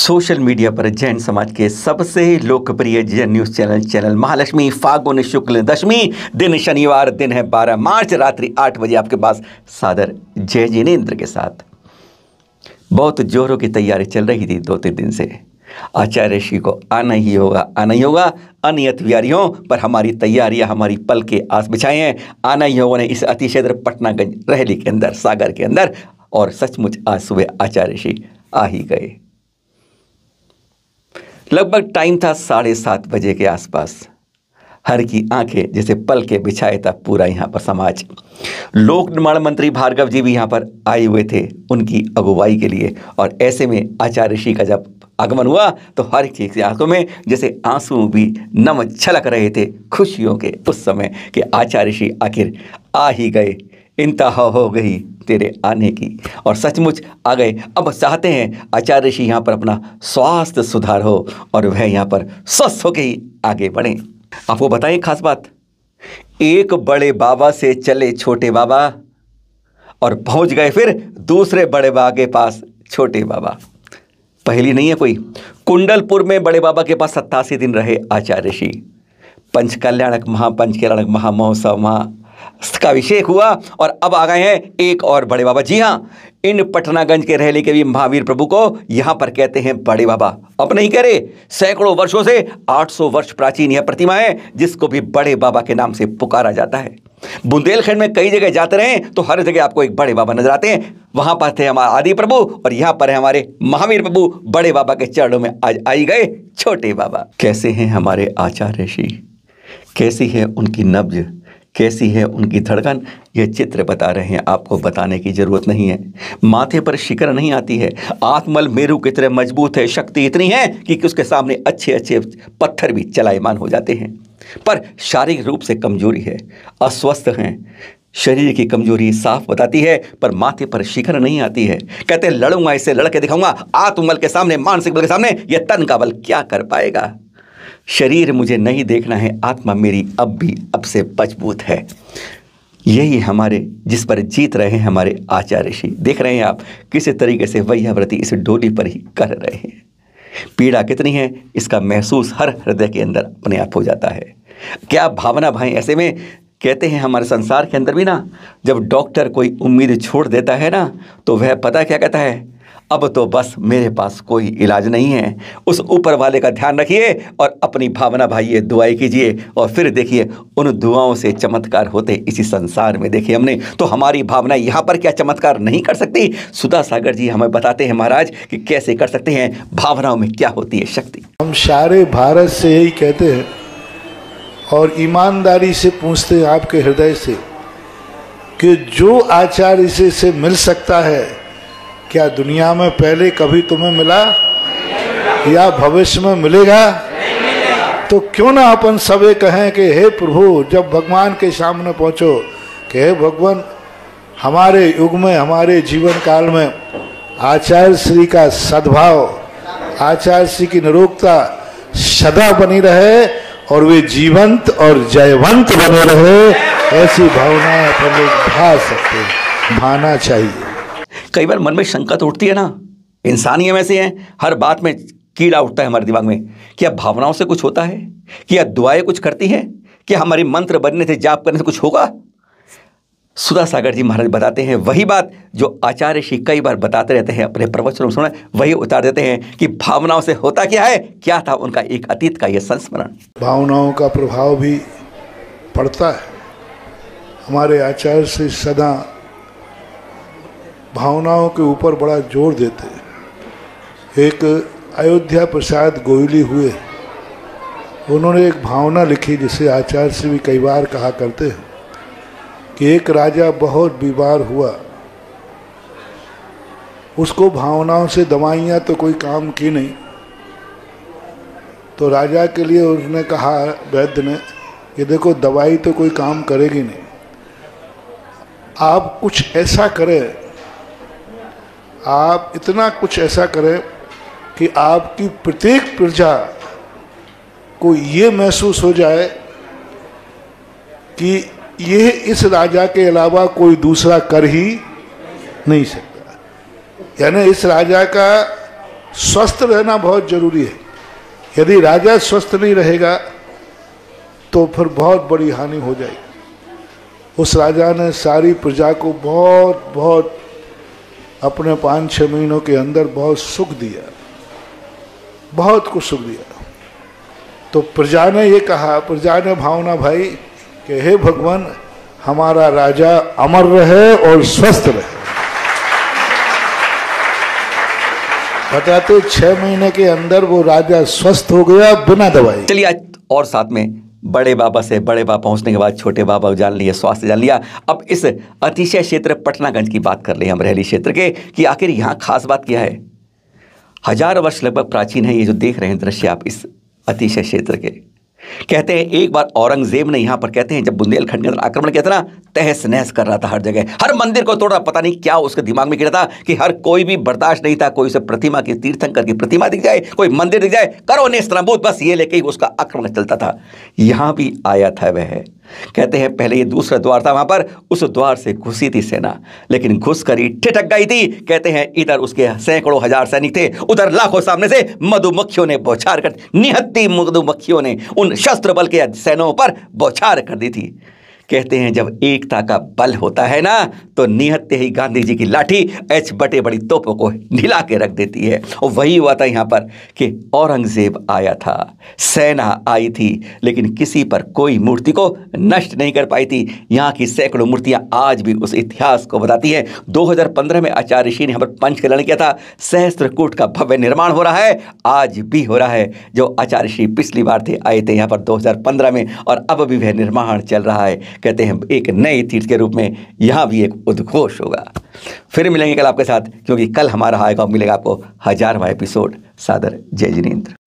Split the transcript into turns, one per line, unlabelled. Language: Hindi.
सोशल मीडिया पर जैन समाज के सबसे लोकप्रिय जैन न्यूज़ चैनल महालक्ष्मी फागुन शुक्ल दशमी दिन शनिवार दिन है 12 मार्च रात्रि 8 बजे आपके पास सादर जय जिनेंद्र के साथ बहुत जोरों की तैयारी चल रही थी 2-3 दिन से। आचार्य श्री को आना ही होगा अनियत व्यारियों पर हमारी तैयारियां हमारी पल के आस बिछाए हैं। आना ही होगा इस अति क्षेत्र पटनागंज रहेली के अंदर सागर के अंदर। और सचमुच आज सुबह आचार्य श्री आ ही गए। लगभग टाइम था 7:30 बजे के आसपास। हर की आंखें जैसे पल के बिछाए था पूरा यहाँ पर समाज। लोक निर्माण मंत्री भार्गव जी भी यहाँ पर आए हुए थे उनकी अगुवाई के लिए। और ऐसे में आचार्य श्री का जब आगमन हुआ तो हर एक की आंखों में जैसे आंसू भी नम छलक रहे थे खुशियों के उस समय कि आचार्य श्री आखिर आ ही गए। इंतहा हो गई तेरे आने की और सचमुच आ गए। अब चाहते हैं आचार्य श्री यहाँ पर अपना स्वास्थ्य सुधार हो और वह यहाँ पर स्वस्थ होकर ही आगे बढ़ें। आपको बताएं खास बात, एक बड़े बाबा से चले छोटे बाबा और पहुंच गए फिर दूसरे बड़े बाबा के पास छोटे बाबा। पहली नहीं है कोई। कुंडलपुर में बड़े बाबा के पास 87 दिन रहे आचार्य श्री। पंच कल्याणक महामहोत्सव का अभिषेक हुआ और अब आ गए हैं एक और बड़े बाबा। जी हाँ, इन पटनागंज के रहेली के भी महावीर प्रभु को यहाँ पर कहते हैं बड़े बाबा। अब नहीं कह रहे, सैकड़ों वर्षों से 800 वर्ष प्राचीन यह प्रतिमा है जिसको भी बड़े बाबा के नाम से पुकारा जाता है। बुंदेलखंड में कई जगह जाते रहे तो हर जगह आपको एक बड़े बाबा नजर आते हैं। वहां पर थे हमारे आदि प्रभु और यहाँ पर है हमारे महावीर प्रभु। बड़े बाबा के चरणों में आज आई गए छोटे बाबा। कैसे हैं हमारे आचार्य श्री, कैसी है उनकी नब्ज, कैसी है उनकी धड़कन, ये चित्र बता रहे हैं। आपको बताने की जरूरत नहीं है। माथे पर शिकन नहीं आती है। आत्मल मेरू की तरह मजबूत है। शक्ति इतनी है कि उसके सामने अच्छे अच्छे पत्थर भी चलायमान हो जाते हैं। पर शारीरिक रूप से कमजोरी है, अस्वस्थ हैं। शरीर की कमजोरी साफ बताती है पर माथे पर शिखर नहीं आती है। कहते हैं लड़ूंगा, इससे लड़के दिखाऊंगा। आत्मबल के सामने, मानसिक बल के सामने यह तन का बल क्या कर पाएगा। शरीर मुझे नहीं देखना है, आत्मा मेरी अब से मजबूत है। यही हमारे जिस पर जीत रहे हैं हमारे आचार्य श्री। देख रहे हैं आप किस तरीके से वैयाव्रती इस डोली पर ही कर रहे हैं। पीड़ा कितनी है इसका महसूस हर हृदय के अंदर अपने आप हो जाता है। क्या भावना भाई। ऐसे में कहते हैं हमारे संसार के अंदर भी ना, जब डॉक्टर कोई उम्मीद छोड़ देता है ना तो वह पता क्या कहता है, अब तो बस मेरे पास कोई इलाज नहीं है। उस ऊपर वाले का ध्यान रखिए और अपनी भावना भाई ये दुआएं कीजिए और फिर देखिए उन दुआओं से चमत्कार होते इसी संसार में देखे हमने। तो हमारी भावना यहाँ पर क्या चमत्कार नहीं कर सकती। सुधा सागर जी हमें बताते हैं महाराज कि कैसे कर सकते हैं, भावनाओं में क्या होती है शक्ति।
हम सारे भारत से यही कहते हैं और ईमानदारी से पूछते हैं आपके हृदय से कि जो आचार्य से मिल सकता है, क्या दुनिया में पहले कभी तुम्हें मिला या भविष्य में मिलेगा? तो क्यों ना अपन सबे कहें कि हे प्रभु, जब भगवान के सामने पहुंचो कि हे भगवान, हमारे युग में, हमारे जीवन काल में आचार्य श्री का सद्भाव, आचार्य श्री की निरोगता सदा बनी रहे और वे जीवंत और जयवंत बने रहे। ऐसी भावना अपन लोग भा सकते हैं, भाना चाहिए।
कई बार मन में शंका तो उठती है ना, इंसान ही हम ऐसे हैं, हर बात में कीड़ा उठता है हमारे दिमाग में। क्या भावनाओं से कुछ होता है? क्या दुआएं कुछ करती हैं? क्या हमारे मंत्र बनने से, जाप करने से कुछ होगा? सुधा सागर जी महाराज बताते हैं वही बात जो आचार्य श्री कई बार बताते रहते हैं अपने प्रवचनों में, सुना वही उतार देते हैं कि भावनाओं से होता क्या है, क्या था उनका एक अतीत का यह संस्मरण।
भावनाओं का प्रभाव भी पड़ता है। हमारे आचार्य श्री सदा भावनाओं के ऊपर बड़ा जोर देते हैं। एक अयोध्या प्रसाद गोयली हुए, उन्होंने एक भावना लिखी जिसे आचार्य से भी कई बार कहा करते हैं कि एक राजा बहुत बीमार हुआ, उसको भावनाओं से दवाइयाँ तो कोई काम की नहीं, तो राजा के लिए उसने कहा वैद्य ने कि देखो दवाई तो कोई काम करेगी नहीं, आप कुछ ऐसा करें, आप इतना कुछ ऐसा करें कि आपकी प्रत्येक प्रजा को ये महसूस हो जाए कि ये इस राजा के अलावा कोई दूसरा कर ही नहीं सकता। यानी इस राजा का स्वस्थ रहना बहुत जरूरी है। यदि राजा स्वस्थ नहीं रहेगा तो फिर बहुत बड़ी हानि हो जाएगी। उस राजा ने सारी प्रजा को बहुत बहुत अपने 5-6 महीनों के अंदर बहुत सुख दिया, बहुत कुछ सुख दिया। तो प्रजा ने ये कहा, प्रजा ने भावना भाई कि हे भगवान, हमारा राजा अमर रहे और स्वस्थ रहे। बताते 6 महीने के अंदर वो राजा स्वस्थ हो गया बिना दवाई।
चलिए आज और साथ में बड़े बाबा से बड़े बाबा पहुंचने के बाद छोटे बाबा को जान लिया, स्वास्थ्य जान लिया। अब इस अतिशय क्षेत्र पटनागंज की बात कर ले हम, बरेली क्षेत्र के, कि आखिर यहाँ खास बात क्या है। 1000 वर्ष लगभग प्राचीन है ये जो देख रहे हैं दृश्य आप इस अतिशय क्षेत्र के। कहते हैं एक बार औरंगजेब ने यहाँ पर, कहते हैं जब बुंदेलखंड के अंदर आक्रमण किया था ना, तहस नहस कर रहा था हर जगह, हर मंदिर को तोड़ रहा। पता नहीं क्या उसके दिमाग में गिरा था कि हर कोई भी बर्दाश्त नहीं था कोई उसे प्रतिमा की, तीर्थंकर की प्रतिमा दिख जाए, कोई मंदिर दिख जाए, करो नेस्तनाबूद, बस ये लेके ही उसका आक्रमण चलता था। यहाँ भी आया था वह। कहते हैं पहले ये दूसरा द्वार था वहां पर, उस द्वार से घुसी थी सेना, लेकिन घुस कर ही ठिठक गई थी। कहते हैं इधर उसके सैकड़ों हजार सैनिक थे, उधर लाखों सामने से मधुमक्खियों ने बौछार कर, निहत्ती मधुमक्खियों ने उन शस्त्र बल के सैनिकों पर बौछार कर दी थी। कहते हैं जब एकता का बल होता है ना, तो निहत्ते ही गांधी जी की लाठी एच बटे बड़ी तोपों को हिला के रख देती है। और वही हुआ था यहाँ पर कि औरंगजेब आया था, सेना आई थी, लेकिन किसी पर कोई मूर्ति को नष्ट नहीं कर पाई थी। यहाँ की सैकड़ों मूर्तियाँ आज भी उस इतिहास को बताती हैं। 2015 में आचार्य ऋषि ने यहाँ पर पंचकल्याण किया था, सहस्त्रकूट का भव्य निर्माण हो रहा है, आज भी हो रहा है। जो आचार्य ऋषि पिछली बार थे आए थे यहाँ पर 2015 में, और अब भी वह निर्माण चल रहा है। कहते हैं एक नए तीर्थ के रूप में यहाँ भी एक उद्घोष होगा। फिर मिलेंगे कल आपके साथ, क्योंकि कल हमारा आएगा, मिलेगा आपको 1000वां एपिसोड। सादर जय जिनेंद्र।